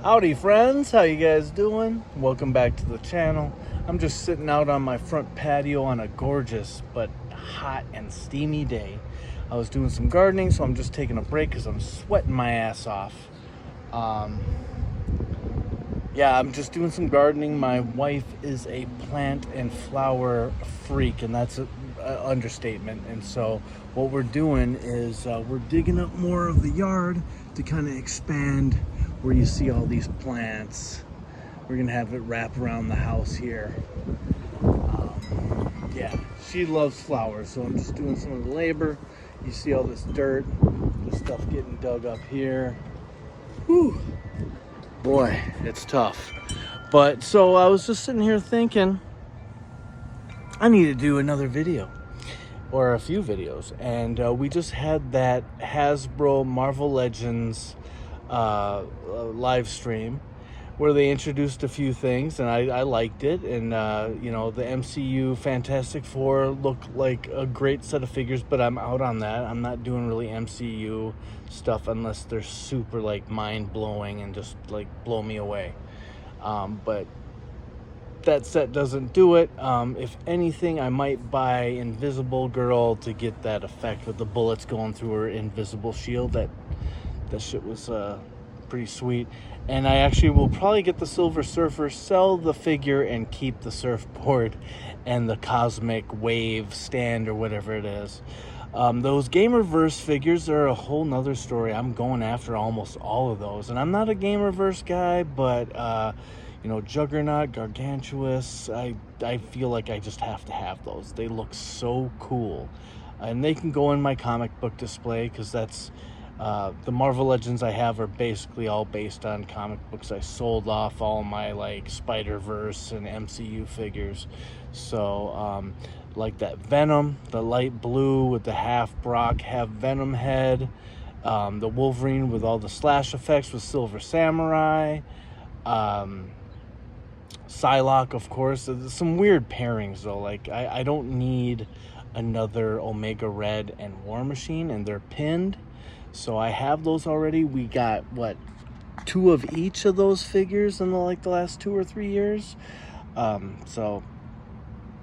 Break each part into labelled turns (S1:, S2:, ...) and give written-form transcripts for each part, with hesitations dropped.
S1: Howdy friends, how you guys doing? Welcome back to the channel. I'm just sitting out on my front patio on a gorgeous but hot and steamy day. I was doing some gardening, so I'm just taking a break because I'm sweating my ass off. Yeah, I'm just doing some gardening. My wife is a plant and flower freak, and that's an understatement. And so what we're doing is we're digging up more of the yard to kind of expand where you see all these plants. We're gonna have it wrap around the house here. Yeah, she loves flowers, so I'm just doing some of the labor. You see all this dirt, this stuff getting dug up here. Whew. Boy, it's tough. But so I was just sitting here thinking, I need to do another video or a few videos. And we just had that Hasbro Marvel Legends live stream where they introduced a few things, and I liked it. And the MCU Fantastic Four looked like a great set of figures, but I'm out on that. I'm not doing really MCU stuff unless they're super like mind-blowing and just like blow me away. But that set doesn't do it. If anything, I might buy Invisible Girl to get that effect with the bullets going through her invisible shield. That shit was pretty sweet. And I actually will probably get the Silver Surfer, sell the figure, and keep the surfboard and the cosmic wave stand or whatever it is. Those Gamerverse figures are a whole nother story. I'm going after almost all of those. And I'm not a Gamerverse guy, but Juggernaut, Gargantuous, I feel like I just have to have those. They look so cool. And they can go in my comic book display because that's the Marvel Legends I have are basically all based on comic books. I sold off all my like Spider-Verse and MCU figures. So like that Venom, the light blue with the half Brock, half Venom head, the Wolverine with all the slash effects with Silver Samurai, Psylocke, of course. There's some weird pairings though. Like I don't need another Omega Red and War Machine, and they're pinned. So I have those already. We got two of each of those figures in the last 2 or 3 years. So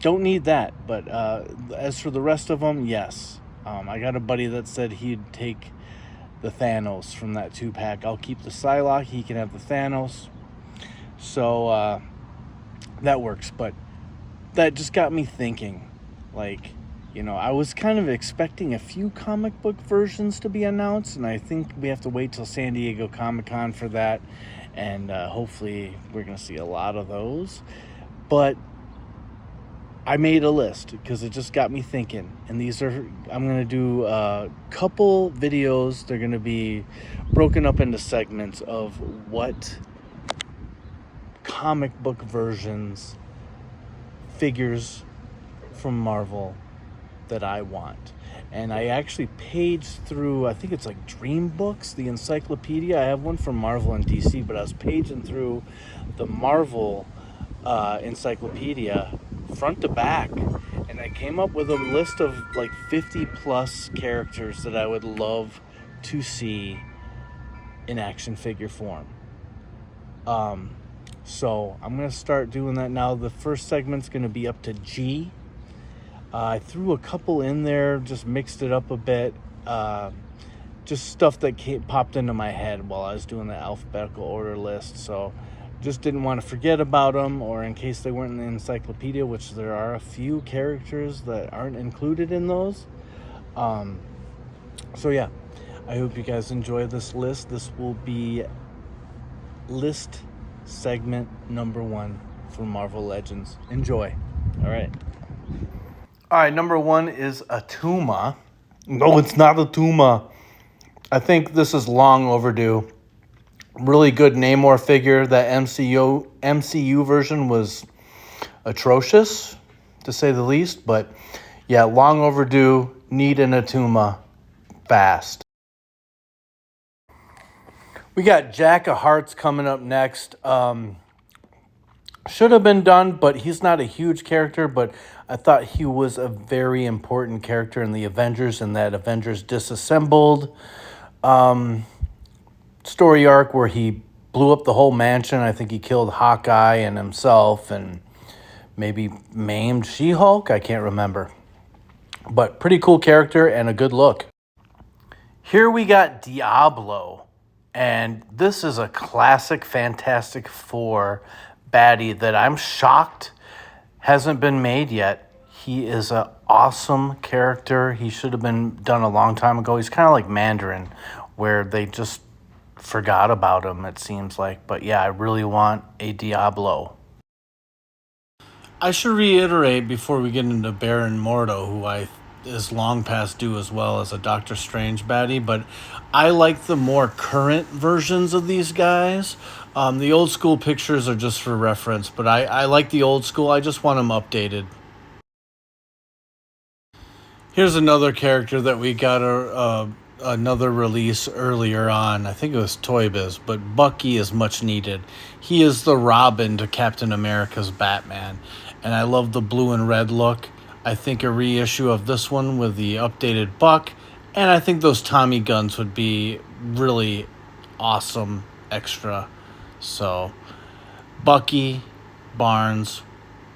S1: don't need that. But as for the rest of them, yes. I got a buddy that said he'd take the Thanos from that 2-pack. I'll keep the Psylocke. He can have the Thanos. So that works. But that just got me thinking, I was kind of expecting a few comic book versions to be announced, and I think we have to wait till San Diego Comic-Con for that, and hopefully we're going to see a lot of those. But I made a list because it just got me thinking, and I'm going to do a couple videos. They're going to be broken up into segments of what comic book versions, figures from Marvel that I want. And I actually paged through, I think it's like Dream Books, the encyclopedia. I have one from Marvel and DC, but I was paging through the Marvel encyclopedia front to back, and I came up with a list of like 50 plus characters that I would love to see in action figure form. So I'm going to start doing that now. The first segment's going to be up to G. I threw a couple in there, just mixed it up a bit. Just stuff that popped into my head while I was doing the alphabetical order list. So just didn't want to forget about them, or in case they weren't in the encyclopedia, which there are a few characters that aren't included in those. So yeah, I hope you guys enjoy this list. This will be list segment number 1 for Marvel Legends. Enjoy. All right, number 1 is Atuma. No, it's not Atuma. I think this is long overdue. Really good Namor figure. That MCU version was atrocious, to say the least. But yeah, long overdue. Need an Atuma fast. We got Jack of Hearts coming up next. Should have been done, but he's not a huge character, but I thought he was a very important character in the Avengers, and that Avengers Disassembled story arc where he blew up the whole mansion. I think he killed Hawkeye and himself and maybe maimed She-Hulk. I can't remember. But pretty cool character and a good look. Here we got Diablo. And this is a classic Fantastic Four baddie that I'm shocked hasn't been made yet. He is an awesome character. He should have been done a long time ago. He's kind of like Mandarin, where they just forgot about him, it seems like. But yeah, I really want a Diablo. I should reiterate before we get into Baron Mordo, who is long past due as well as a Doctor Strange baddie, but I like the more current versions of these guys. The old school pictures are just for reference, but I like the old school. I just want them updated. Here's another character that we got another release earlier on. I think it was Toy Biz, but Bucky is much needed. He is the Robin to Captain America's Batman, and I love the blue and red look. I think a reissue of this one with the updated Buck, and I think those Tommy guns would be really awesome extra. So, Bucky, Barnes,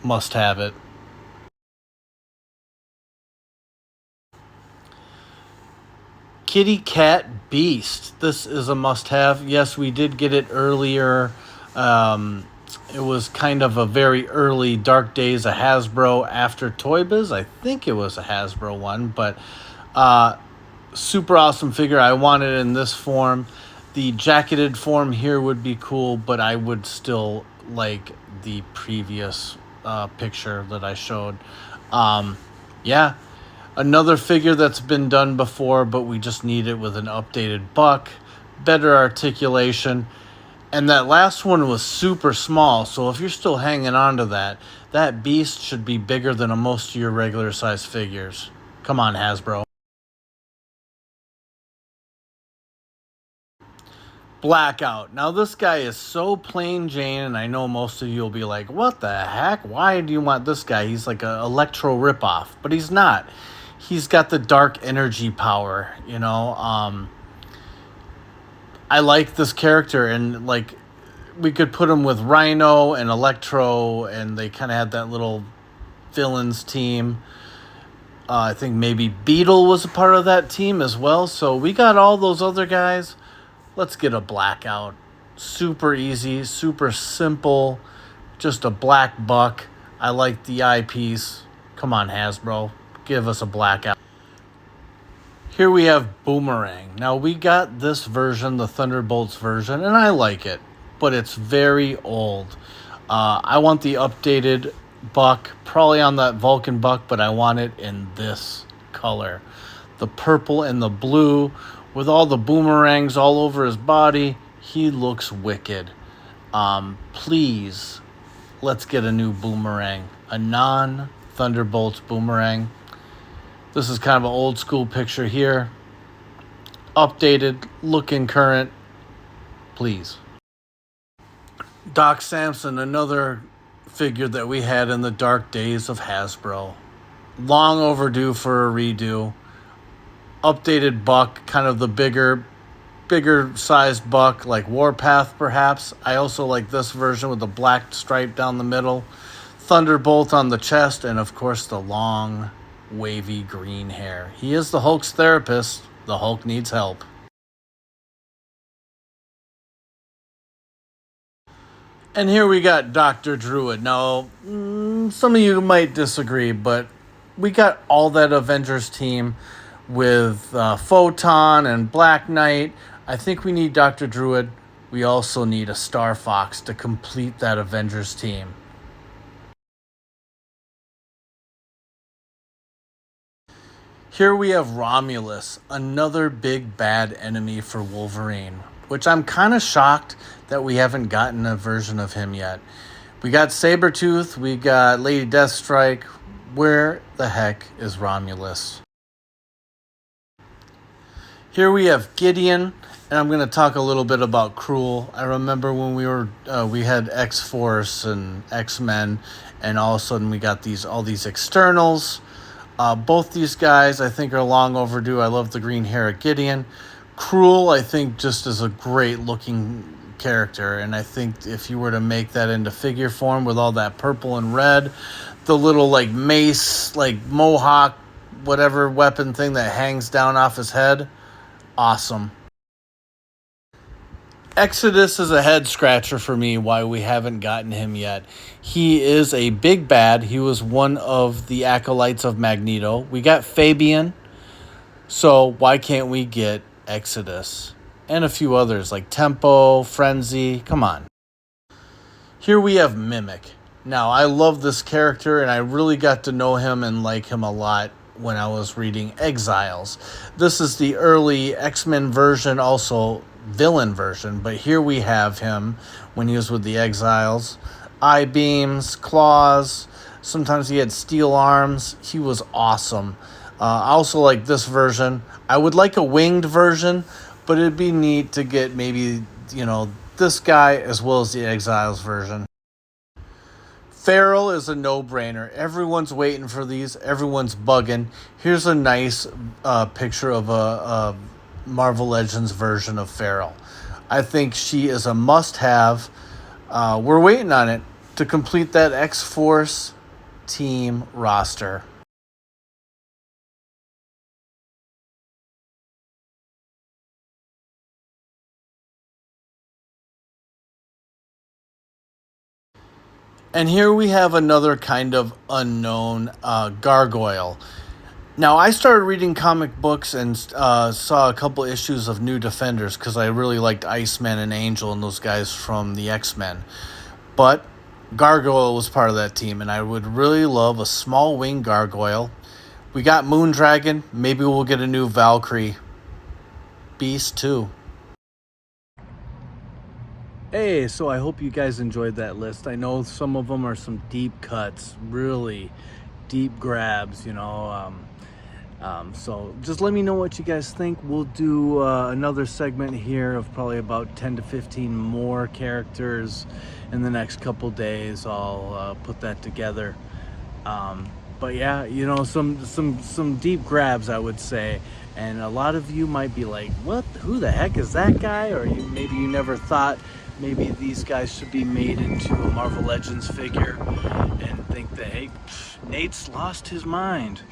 S1: must have it. Kitty Cat Beast. This is a must-have. Yes, we did get it earlier. It was kind of a very early Dark Days of Hasbro after Toy Biz. I think it was a Hasbro one, but super awesome figure. I want it in this form. The jacketed form here would be cool, but I would still like the previous picture that I showed. Yeah. Another figure that's been done before, but we just need it with an updated Buck, better articulation. And that last one was super small, so if you're still hanging on to that, that beast should be bigger than most of your regular size figures. Come on, Hasbro. Blackout. Now this guy is so plain Jane, and I know most of you will be like, what the heck? Why do you want this guy? He's like an Electro ripoff, but he's not. He's got the dark energy power, you know. I like this character, and like we could put him with Rhino and Electro, and they kind of had that little villains team. I think maybe Beetle was a part of that team as well. So we got all those other guys. Let's get a Blackout. Super easy, super simple. Just a black Buck. I like the eyepiece. Come on, Hasbro. Give us a Blackout. Here we have Boomerang. Now, we got this version, the Thunderbolts version, and I like it, but it's very old. I want the updated Buck, probably on that Vulcan Buck, but I want it in this color. The purple and the blue with all the boomerangs all over his body. He looks wicked. Please, let's get a new Boomerang. A non-Thunderbolts Boomerang. This is kind of an old school picture here. Updated, looking current. Please. Doc Samson, another figure that we had in the dark days of Hasbro. Long overdue for a redo. Updated Buck, kind of the bigger sized Buck, like Warpath perhaps. I also like this version with the black stripe down the middle. Thunderbolt on the chest, and of course the long wavy green hair. He is the Hulk's therapist. The Hulk needs help. And here we got Dr. Druid. Now, some of you might disagree, but we got all that Avengers team with Photon and Black Knight. I think we need Dr. Druid. We also need a Star Fox to complete that Avengers team. Here we have Romulus, another big bad enemy for Wolverine, which I'm kind of shocked that we haven't gotten a version of him yet. We got Sabretooth, we got Lady Deathstrike. Where the heck is Romulus? Here we have Gideon, and I'm going to talk a little bit about Cruel. I remember when we had X-Force and X-Men, and all of a sudden we got all these externals. Both these guys, I think, are long overdue. I love the green hair of Gideon. Cruel, I think, just is a great looking character. And I think if you were to make that into figure form with all that purple and red, the little like mace, like mohawk, whatever weapon thing that hangs down off his head, awesome. Exodus is a head scratcher for me why we haven't gotten him yet. He is a big bad. He was one of the acolytes of Magneto. We got Fabian, so why can't we get Exodus? And a few others like Tempo, Frenzy. Come on. Here we have Mimic. Now, I love this character, and I really got to know him and like him a lot when I was reading Exiles. This is the early X-Men version, also villain version, but here we have him when he was with the Exiles. Eye beams, claws, sometimes he had steel arms. He was awesome. I also like this version. I would like a winged version, but it'd be neat to get maybe, this guy as well as the Exiles version. Feral is a no-brainer. Everyone's waiting for these. Everyone's bugging. Here's a nice picture of a Marvel Legends version of Feral. I think she is a must-have. We're waiting on it to complete that X-Force team roster. And here we have another kind of unknown gargoyle. Now, I started reading comic books and saw a couple issues of New Defenders because I really liked Iceman and Angel and those guys from the X-Men. But Gargoyle was part of that team, and I would really love a small wing gargoyle. We got Moondragon. Maybe we'll get a new Valkyrie. Beast, too. Hey, so I hope you guys enjoyed that list. I know some of them are some deep cuts, really deep grabs, so just let me know what you guys think. We'll do another segment here of probably about 10 to 15 more characters in the next couple days. I'll put that together. But yeah, some deep grabs, I would say. And a lot of you might be like, what? Who the heck is that guy? Or maybe you never thought maybe these guys should be made into a Marvel Legends figure and think that, hey, Nate's lost his mind.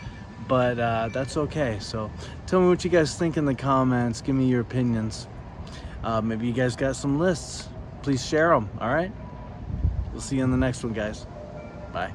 S1: But that's okay. So tell me what you guys think in the comments. Give me your opinions. Maybe you guys got some lists. Please share them, all right? We'll see you in the next one, guys. Bye.